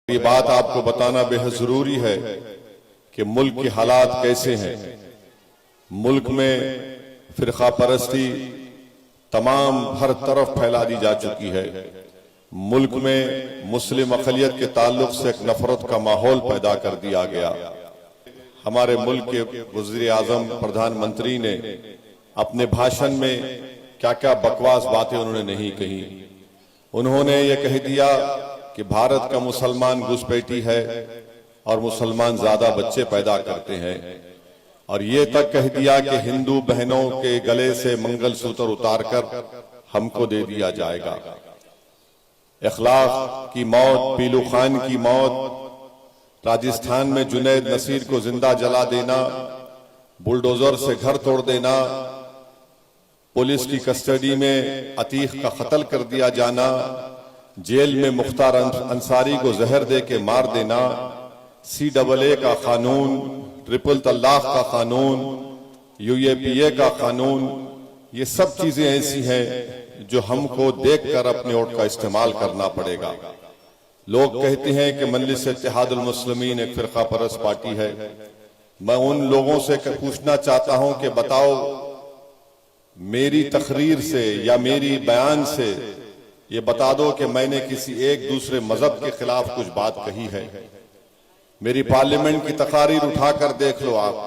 ये बात आपको बताना बेहद जरूरी है कि मुल्क के हालात कैसे हैं। मुल्क में फिरका परस्ती तमाम हर तरफ फैला दी जा चुकी है। मुल्क में मुस्लिम अक़लियत के ताल्लुक से एक नफरत का माहौल पैदा कर दिया गया। हमारे मुल्क के वज़ीर आज़म प्रधानमंत्री ने अपने भाषण में क्या क्या बकवास बातें उन्होंने नहीं कही। उन्होंने ये कह दिया कि भारत का मुसलमान घुसपैठी है और मुसलमान ज्यादा बच्चे पैदा करते हैं, और ये तक कह दिया कि हिंदू बहनों के गले से मंगलसूत्र उतारकर हमको दे दिया जाएगा। इखलाक की मौत, पीलू खान की मौत, राजस्थान में जुनैद नसीर को जिंदा जला देना, बुलडोजर से घर तोड़ देना, पुलिस की कस्टडी में अतीक का कत्ल कर दिया जाना, जेल में मुख्तार अंसारी को जहर दे के मार देना, CAA का कानून, ट्रिपल तलाक का कानून, UAPA का कानून, ये सब चीजें ऐसी हैं जो हमको देखकर अपने वोट का इस्तेमाल करना पड़ेगा। लोग कहते हैं कि मजलिस इत्तेहादुल मुस्लिमीन एक फिरका परस्त पार्टी है। मैं उन लोगों से पूछना चाहता हूं कि बताओ, मेरी तकरीर से या मेरी बयान से ये बता दो कि मैंने किसी एक दूसरे मजहब के खिलाफ कुछ बात कही है। मेरी पार्लियामेंट की तकारीर उठाकर देख लो आप।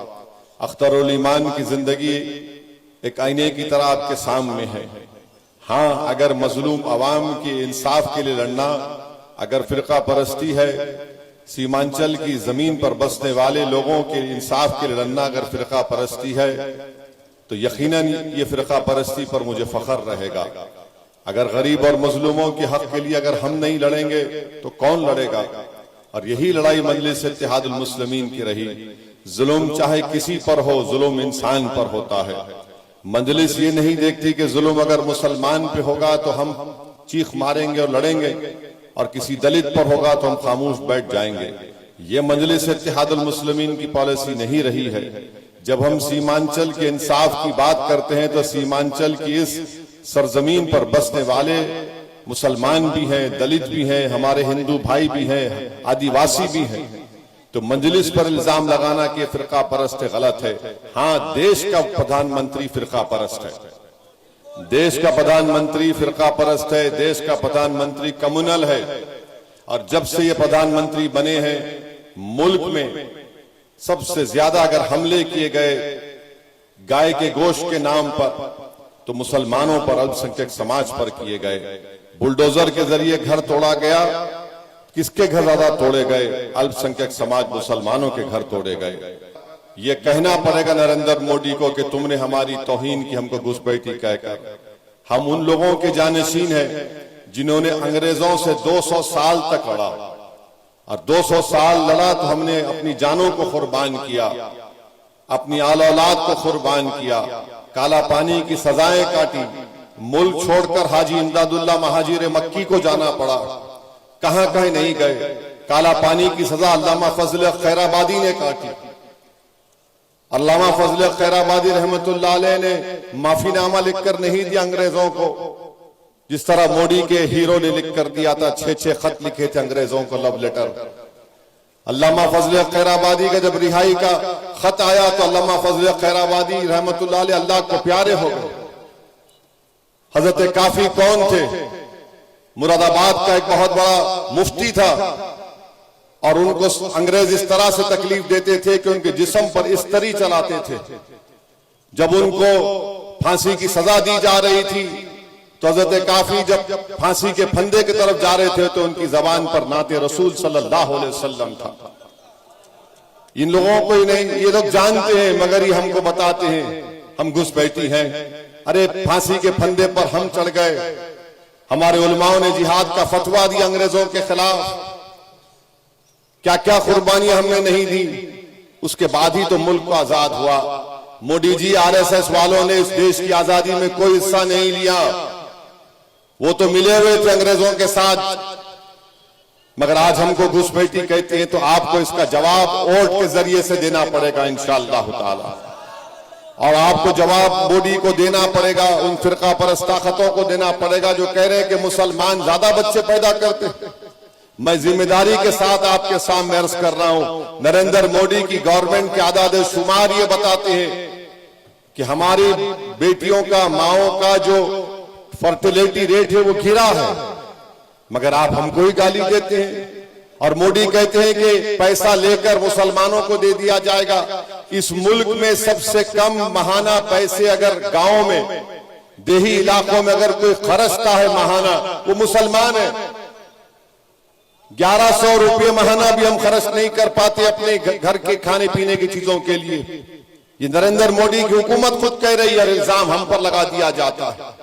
अख्तरुल ईमान की जिंदगी एक आईने की तरह आपके सामने है। हाँ, अगर मजलूम अवाम के इंसाफ के लिए लड़ना, अगर फिरका परस्ती है, सीमांचल की जमीन पर बसने वाले लोगों के इंसाफ के लिए लड़ना अगर फिरका परस्ती है, तो यकीनन ये फिरका परस्ती पर मुझे फख्र रहेगा। अगर गरीब और मजलूमों के हक के लिए अगर हम नहीं लड़ेंगे तो कौन लड़ेगा? और यही लड़ाई मजलिस इत्तेहादुल मुस्लिमीन की रही। जुल्म चाहे किसी पर हो, जुल्म इंसान पर होता है। मजलिस ये नहीं देखती कि जुल्म अगर मुसलमान पे होगा तो हम चीख मारेंगे और लड़ेंगे, और किसी दलित पर होगा तो हम खामोश बैठ जाएंगे। ये मजलिस इत्तेहादुल मुस्लिमीन की पॉलिसी नहीं रही है। जब हम सीमांचल के इंसाफ की बात करते हैं तो सीमांचल की इस सरजमीन पर बसने वाले मुसलमान भी हैं, दलित भी हैं, हमारे हिंदू भाई भी हैं, आदिवासी भी हैं। तो मजलिस पर इल्जाम लगाना कि फिरका परस्त गलत है। हाँ, देश का प्रधानमंत्री फिरका परस्त है। देश का प्रधानमंत्री फिरका परस्त है। देश का प्रधानमंत्री कम्युनल है। और जब से ये प्रधानमंत्री बने हैं, मुल्क में सबसे ज्यादा अगर हमले किए गए गाय के गोश्त के नाम पर तो मुसलमानों पर, अल्पसंख्यक समाज पर किए गए। बुलडोजर के जरिए घर तोड़ा गया, किसके घर ज्यादा तोड़े गए? अल्पसंख्यक समाज मुसलमानों के घर तोड़े गए। ये कहना पड़ेगा नरेंद्र मोदी को कि तुमने हमारी तौहीन की, हमको घुसपैठी कहकर। हम उन लोगों के जानशीन हैं जिन्होंने अंग्रेजों से 200 साल तक लड़ा, और 200 साल लड़ा तो हमने अपनी जानों को कुर्बान किया, अपनी आल औलाद को कुर्बान किया, काला पानी की सजाएं काटी, मुल्क छोड़कर हाजी इमदादुल्लाह महाजिर मक्की को जाना पड़ा, कहां कहीं नहीं गए। काला पानी की सजा अल्लामा फजल खैराबादी ने काटी। अल्लामा फजल खैराबादी रहमतुल्लाह अलैह ने माफीनामा लिखकर नहीं दिया अंग्रेजों को, जिस तरह मोदी के हीरो ने लिख कर दिया था। 6 खत लिखे थे अंग्रेजों को, लव लेटर। अल्लामा फजल खैराबादी का जब रिहाई का खत आया तो अल्लामा फजल खैराबादी रहमतुल्लाह अलैह अल्लाह को प्यारे हो गए। हजरत काफी कौन थे? मुरादाबाद का एक बहुत बड़ा मुफ्ती था, और उनको अंग्रेज इस तरह से तकलीफ देते थे कि उनके जिस्म पर इस्तरी चलाते थे। जब उनको फांसी की सजा दी जा रही थी तो हजरत काफी जब फांसी के फंदे की तरफ जा रहे थे तो उनकी जबान पर नाते रसूल सल्लल्लाहु अलैहि वसल्लम था। इन लोगों को ही नहीं, ये लोग जानते हैं मगर ये हमको बताते हैं हम घुसपैठी हैं। अरे फांसी के फंदे पर हम चढ़ गए, हमारे उलमाओं ने जिहाद का फतवा दिया अंग्रेजों के खिलाफ। क्या क्या कुर्बानियां हमने नहीं दी, उसके बाद ही तो मुल्क को आजाद हुआ। मोदी जी, RSS वालों ने इस देश की आजादी में कोई हिस्सा नहीं लिया। वो तो मिले हुए थे अंग्रेजों के साथ, मगर आज हमको घुसपैठी कहते हैं तो आपको इसका जवाब वोट के जरिए से देना पड़ेगा इंशाअल्लाह ताला। और आपको जवाब मोदी को देना पड़ेगा, उन फिरका परस्त ताकतों को देना पड़ेगा जो कह रहे हैं कि मुसलमान ज्यादा बच्चे पैदा करते हैं। मैं जिम्मेदारी के साथ आपके सामने अर्ज कर रहा हूं, नरेंद्र मोदी की गवर्नमेंट के आदाद शुमार ये बताते हैं कि हमारी बेटियों का, माओं का जो फर्टिलिटी रेट है वो गिरा है, मगर आप हमको ही गाली देते हैं। और मोदी कहते हैं कि पैसा लेकर मुसलमानों को दे दिया जाएगा। इस मुल्क में सबसे कम महाना पैसे अगर गांव में, देही इलाकों में अगर कोई खर्चता है महाना, वो मुसलमान है। 1100 रुपये महाना भी हम खर्च नहीं कर पाते अपने घर के खाने पीने की चीजों के लिए। ये नरेंद्र मोदी की हुकूमत खुद कह रही है, इल्जाम हम पर लगा दिया जाता है।